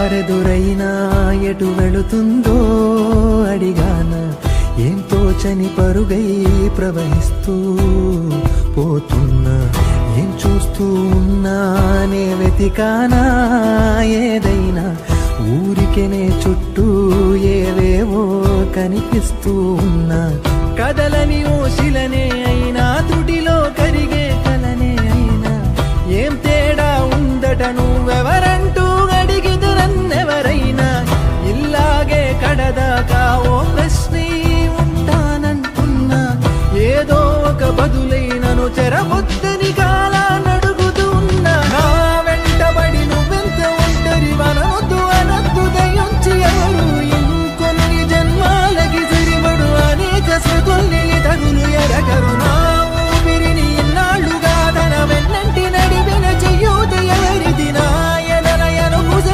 దారెదురైనా ఎటు వెళుతుందో అడిగాన, ఏం తోచని పరుగై ప్రవహిస్తూ పోతున్నా. ఏం చూస్తూ ఉన్నానే వెతికానా ఏదైనా, ఊరికెనే చుట్టూ ఏవేవో కనిపిస్తూ ఉన్నా. కదలని ఓశిలనే